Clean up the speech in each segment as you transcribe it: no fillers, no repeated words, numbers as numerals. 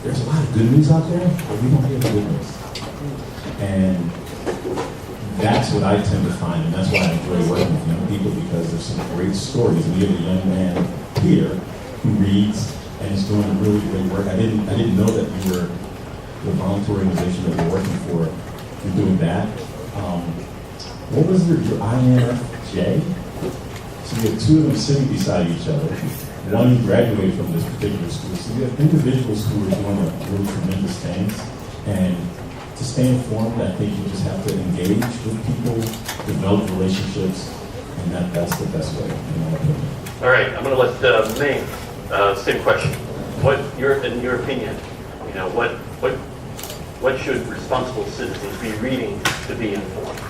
there's a lot of good news out there, but we don't hear the good news. And that's what I tend to find, and that's why I enjoy working with young people, because there's some great stories. And we have a young man here who reads and is doing really great work. I didn't know that you were the volunteer organization that you're working for. You're doing that. What was your INFJ? So you have two of them sitting beside each other. One graduated from this particular school. So you have individuals who are doing really tremendous things. And to stay informed, I think you just have to engage with people, develop relationships, and that's the best way, in my opinion. All right, I'm going to let Ming, same question. In your opinion, what should responsible citizens be reading to be informed?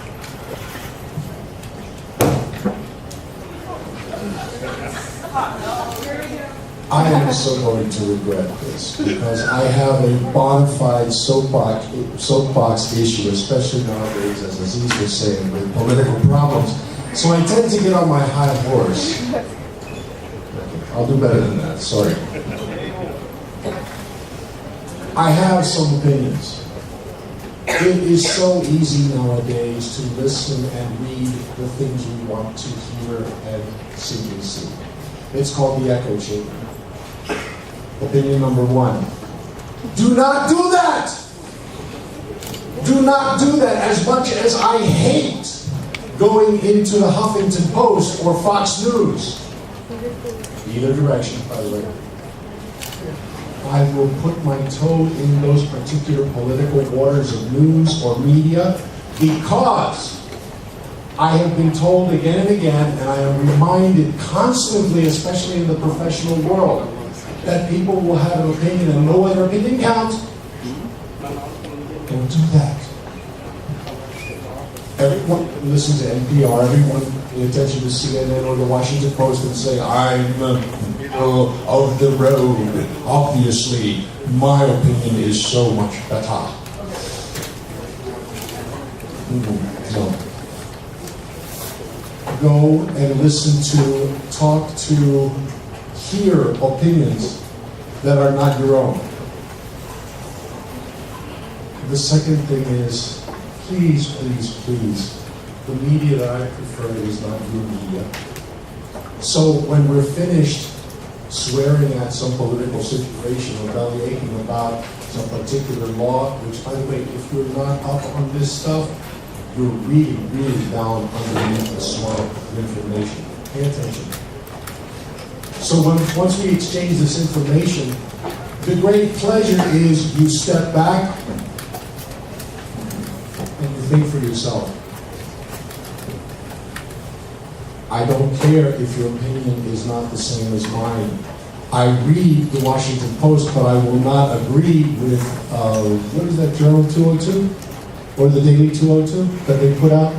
I am so going to regret this, because I have a bona fide soapbox issue, especially nowadays, as Aziz was saying, with political problems. So I tend to get on my high horse. I'll do better than that, sorry. I have some opinions. It is so easy nowadays to listen and read the things we want to hear and see and see. It's called the echo chamber. Opinion number one. Do not do that! Do not do that. As much as I hate going into the Huffington Post or Fox News, either direction, by the way, I will put my toe in those particular political waters of news or media, because I have been told again and again, and I am reminded constantly, especially in the professional world, that people will have an opinion and no other opinion counts. Don't do that. Everyone listen to NPR, everyone pay attention to CNN or the Washington Post and say, I'm middle of the road. Obviously, my opinion is so much better. No. Go and listen to, talk to, hear opinions that are not your own. The second thing is, please, please, please, the media that I prefer is not your media. So when we're finished swearing at some political situation or bellyaching about some particular law, which, by the way, if you're not up on this stuff, you're really, really down underneath the swamp of information. Pay attention. So once we exchange this information, the great pleasure is you step back and you think for yourself. I don't care if your opinion is not the same as mine. I read the Washington Post, but I will not agree with, what is that, Journal 202? Or the Daily 202 that they put out?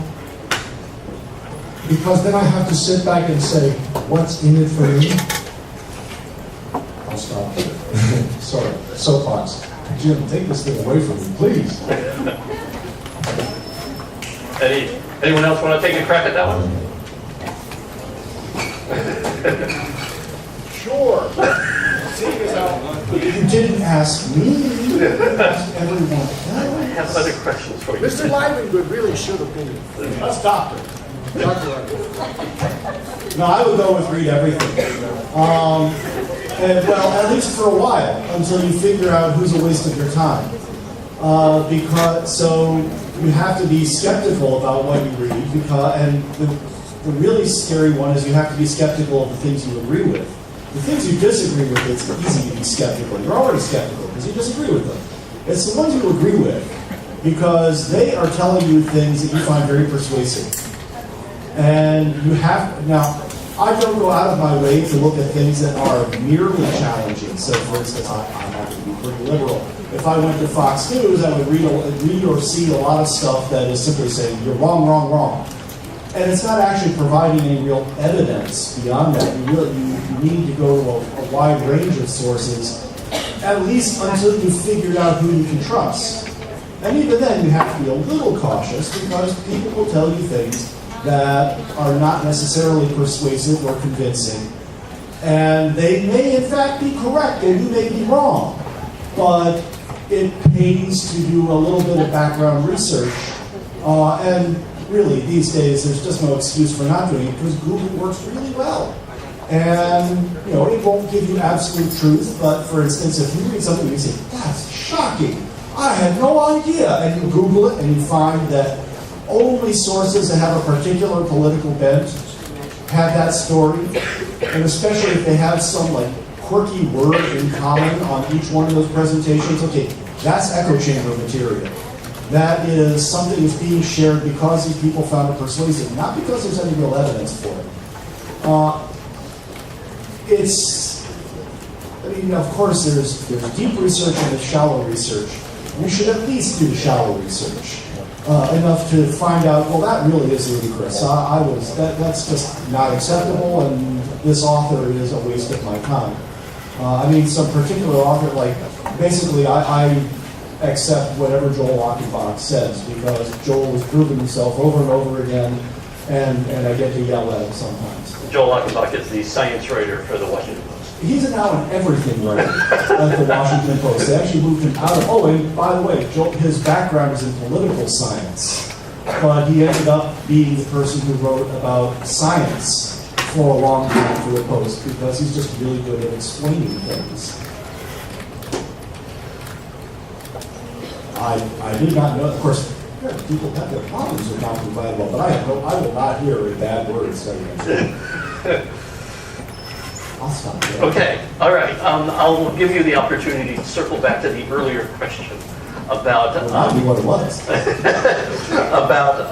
Because then I have to sit back and say, what's in it for me? I'll stop here. Sorry, soapbox. Jim, take this thing away from me, please. Anyone else want to take a crack at that one? Sure. You didn't ask me. You asked everyone. I have other questions for you. Mr. Livengood really should have been. Let's doctor. No, I would go with read everything. And, well, at least for a while, until you figure out who's a waste of your time. So you have to be skeptical about what you read, and the really scary one is you have to be skeptical of the things you agree with. The things you disagree with, it's easy to be skeptical. You're already skeptical because you disagree with them. It's the ones you agree with, because they are telling you things that you find very persuasive. And you have, now, I don't go out of my way to look at things that are merely challenging. So, for instance, I happen to be pretty liberal. If I went to Fox News, I would read or see a lot of stuff that is simply saying, you're wrong, wrong, wrong. And it's not actually providing any real evidence beyond that. You need to go to a wide range of sources, at least until you've figured out who you can trust. And even then, you have to be a little cautious, because people will tell you things that are not necessarily persuasive or convincing. And they may, in fact, be correct, and you may be wrong. but it pays to do a little bit of background research. And really, these days, there's just no excuse for not doing it because Google works really well. And, it won't give you absolute truth, but for instance, if you read something and you say, that's shocking, I had no idea, and you Google it and you find that only sources that have a particular political bent have that story, and especially if they have some quirky word in common on each one of those presentations, okay, that's echo chamber material. That is something that's being shared because these people found it persuasive, not because there's any real evidence for it. Of course, there's deep research and there's shallow research. We should at least do shallow research enough to find out, well, that really is ludicrous. That's just not acceptable, and this author is a waste of my time. Some particular author, basically, I accept whatever Joel Achenbach says because Joel has proven himself over and over again, and I get to yell at him sometimes. Joel Achenbach is the science writer for the Washington Post. He's now an everything writer at the Washington Post. They actually moved him out of. Oh, and by the way, Joel, his background is in political science, but he ended up being the person who wrote about science for a long time for the Post because he's just really good at explaining things. I did not know. Of course, people have their problems with talking Bible, but I will not hear a bad word said. I'll stop there. Okay, all right. I'll give you the opportunity to circle back to the earlier question about what it was. about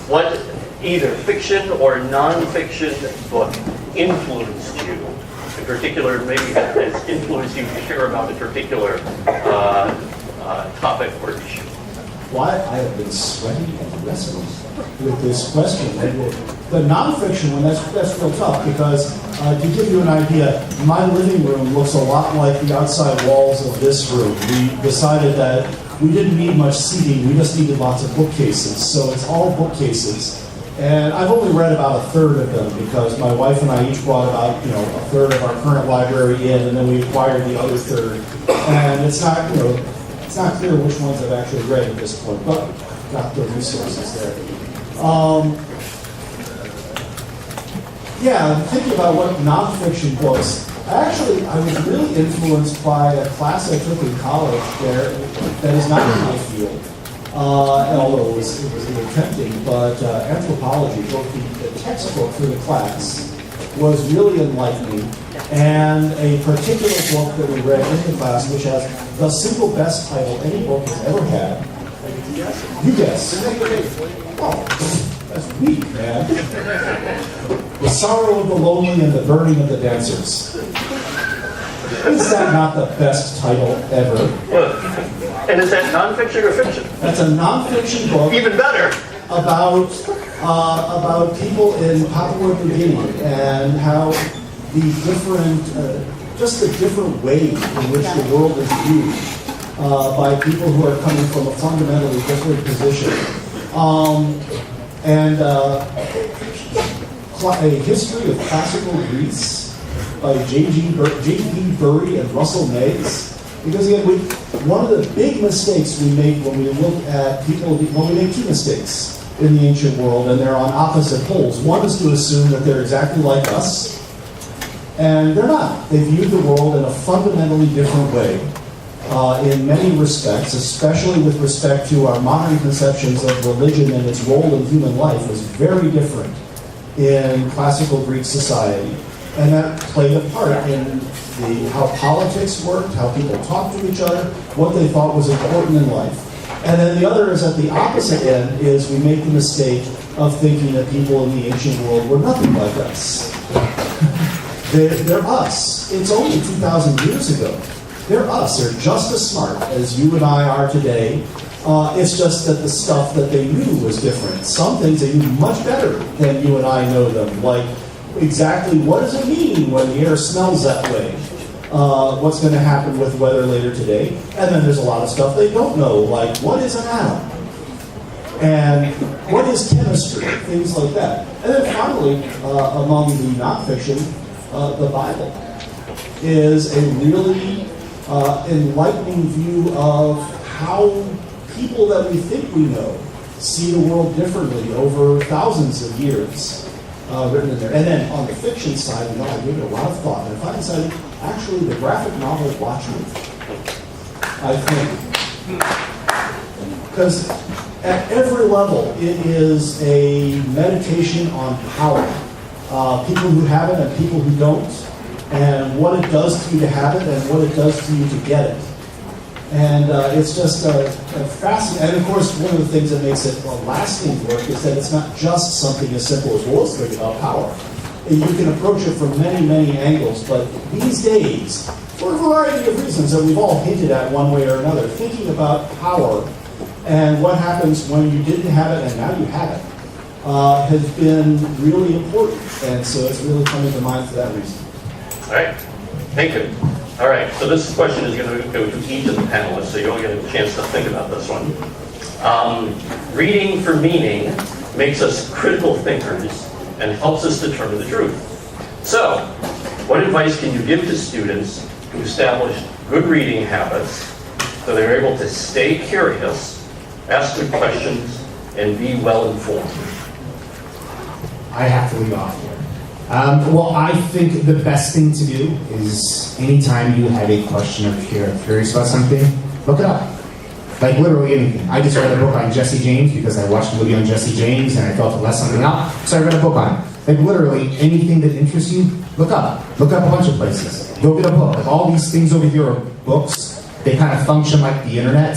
what either fiction or non-fiction book influenced you, in particular, maybe has influenced you to care about a particular topic or issue. Why I have been sweating and wrestling with this question. The nonfiction one, that's real tough because to give you an idea, my living room looks a lot like the outside walls of this room. We decided that we didn't need much seating, we just needed lots of bookcases. So it's all bookcases. And I've only read about a third of them because my wife and I each brought about a third of our current library in, and then we acquired the other third. And it's not it's not clear which ones I've actually read at this point, but got the resources there. Thinking about what nonfiction books. I was really influenced by a class I took in college there that is not in my field, although it was a little tempting. But anthropology, the textbook for the class, was really enlightening. And a particular book that we read in the class, which has the single best title any book has ever had. You guess. Oh, that's weak, man. The Sorrow of the Lonely and the Burning of the Dancers. Is that not the best title ever? And is that nonfiction or fiction? That's a nonfiction book. Even better. About people in Papua New Guinea and how the different way in which the world is viewed by people who are coming from a fundamentally different position. A History of Classical Greece by J.G. Bury and Russell Meggs. Because again, one of the big mistakes we make when we look at people, we make two mistakes in the ancient world, and they're on opposite poles. One is to assume that they're exactly like us, and they're not. They viewed the world in a fundamentally different way in many respects, especially with respect to our modern conceptions of religion and its role in human life was very different in classical Greek society. And that played a part in how politics worked, how people talked to each other, what they thought was important in life. And then the other is at the opposite end is we make the mistake of thinking that people in the ancient world were nothing like us. They're us. It's only 2,000 years ago. They're us. They're just as smart as you and I are today. It's just that the stuff that they knew was different. Some things they knew much better than you and I know them, like exactly what does it mean when the air smells that way? What's going to happen with weather later today? And then there's a lot of stuff they don't know, like what is an atom? And what is chemistry? Things like that. And then finally, among the nonfiction, the Bible is a really enlightening view of how people that we think we know see the world differently over thousands of years written in there. And then on the fiction side, I gave it a lot of thought, and I finally decided, actually, the graphic novel Watchmen, I think. Because at every level, it is a meditation on power. People who have it and people who don't, and what it does to you to have it and what it does to you to get it. And it's just a fascinating, and of course, one of the things that makes it a lasting work is that it's not just something as simple as, well, let's think about power. And you can approach it from many, many angles, but these days, for a variety of reasons that we've all hinted at one way or another, thinking about power and what happens when you didn't have it and now you have it, has been really important. And so it's really coming to mind for that reason. All right, thank you. All right, so this question is going to go to each of the panelists, so you all get a chance to think about this one. Reading for meaning makes us critical thinkers and helps us determine the truth. So, what advice can you give to students who establish good reading habits so they're able to stay curious, ask good questions, and be well informed? I have to lead off here. Well, I think the best thing to do is anytime you have a question or you're curious about something, look it up. Like literally anything. I just read a book on Jesse James because I watched a movie on Jesse James and I felt to let something out, so I read a book on it. Like literally anything that interests you, look up. Look up a bunch of places. Go get a book. Like all these things over here are books. They kind of function like the internet.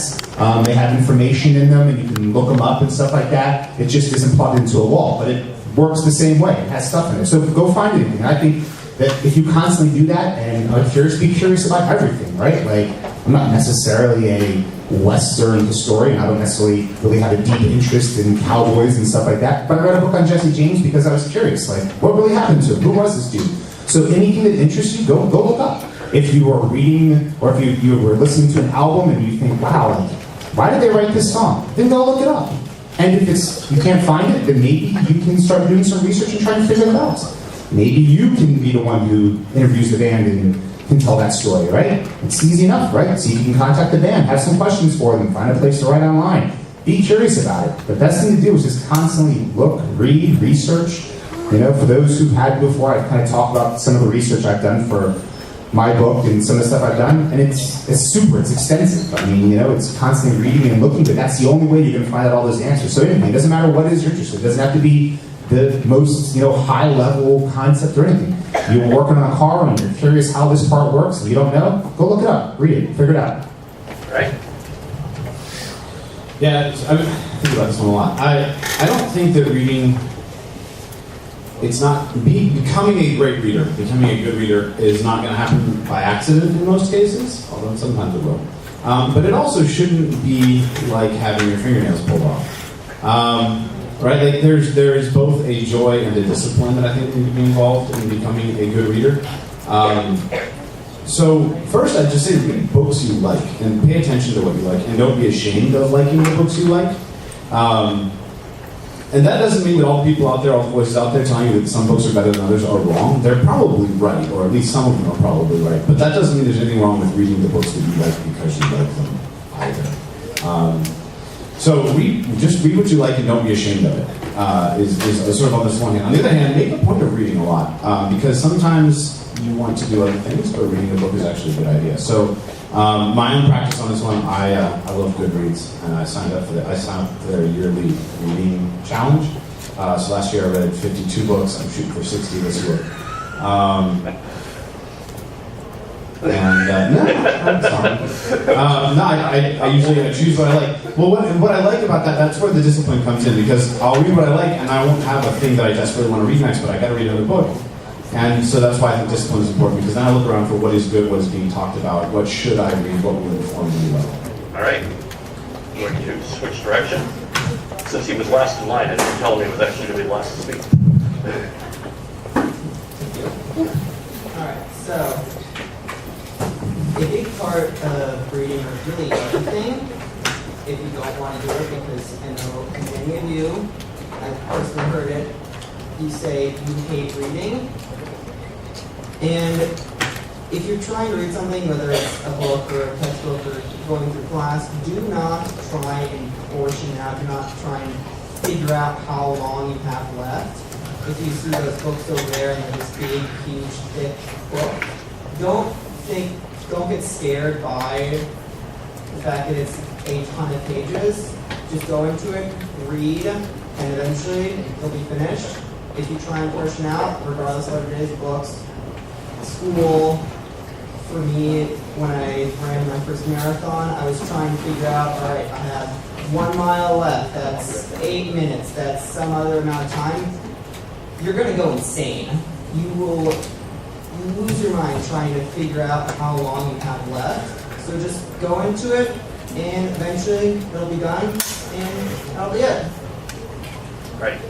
They have information in them and you can look them up and stuff like that. It just isn't plugged into a wall, but it works the same way. It has stuff in it. So go find anything. I think that if you constantly do that and are curious, be curious about everything, right? Like, I'm not necessarily a Western historian. I don't necessarily really have a deep interest in cowboys and stuff like that. But I read a book on Jesse James because I was curious. Like, what really happened to him? Who was this dude? So anything that interests you, go look up. If you are reading, or if you were listening to an album and you think, wow, like, why did they write this song? Then go look it up. And if you can't find it, then maybe you can start doing some research and try to figure it out. Maybe you can be the one who interviews the band and can tell that story, right? It's easy enough, right? So you can contact the band, have some questions for them, find a place to write online. Be curious about it. The best thing to do is just constantly look, read, research. You know, for those who've had before, I've kind of talked about some of the research I've done for my book and some of the stuff I've done, and it's extensive. I mean, you know, it's constantly reading and looking, but that's the only way you're going to find out all those answers. So anything, it doesn't matter what is your interest. It doesn't have to be the most, high-level concept or anything. You're working on a car and you're curious how this part works and you don't know, go look it up, read it, figure it out. Right? Yeah, I think about this one a lot. I don't think that reading, becoming a great reader, becoming a good reader is not going to happen by accident in most cases, although sometimes it will. But it also shouldn't be like having your fingernails pulled off. Right? Like there is both a joy and a discipline that I think need to be involved in becoming a good reader. So first, I'd just say read books you like and pay attention to what you like, and don't be ashamed of liking the books you like. And that doesn't mean that all the people out there, all the voices out there telling you that some books are better than others are wrong. They're probably right, or at least some of them are probably right. But that doesn't mean there's anything wrong with reading the books that you like because you like them either. So just read what you like and don't be ashamed of it, is sort of on this one hand. On the other hand, make a point of reading a lot, because sometimes you want to do other things, but reading a book is actually a good idea. So my own practice on this one, I love Goodreads, and I signed up for their yearly reading challenge. So last year I read 52 books. I'm shooting for 60 this year. I'm sorry. I usually choose what I like. Well, what I like about that's where the discipline comes in, because I'll read what I like, and I won't have a thing that I desperately want to read next, but I got to read another book. And so that's why I think discipline is important, because then I look around for what is good, what is being talked about, what should I read, what will inform me well. All right. We're going to switch direction. Since he was last in line, I didn't tell him he was actually going to be last to speak. All right, so a big part of reading is really anything, if you don't want to do it, because I know many of you, I've personally heard it, you say you hate reading. And if you're trying to read something, whether it's a book or a textbook or going through class, do not try and portion out. Do not try and figure out how long you have left. If you see those books over there and they're this big, huge, thick book, don't get scared by the fact that it's a ton of pages. Just go into it, read, and eventually it'll be finished. If you try and portion out, regardless of what it is, books, school. For me, when I ran my first marathon, I was trying to figure out, all right, I have 1 mile left, that's 8 minutes, that's some other amount of time. You're gonna go insane. You will lose your mind trying to figure out how long you have left. So just go into it, and eventually it'll be done, and that'll be it. Right.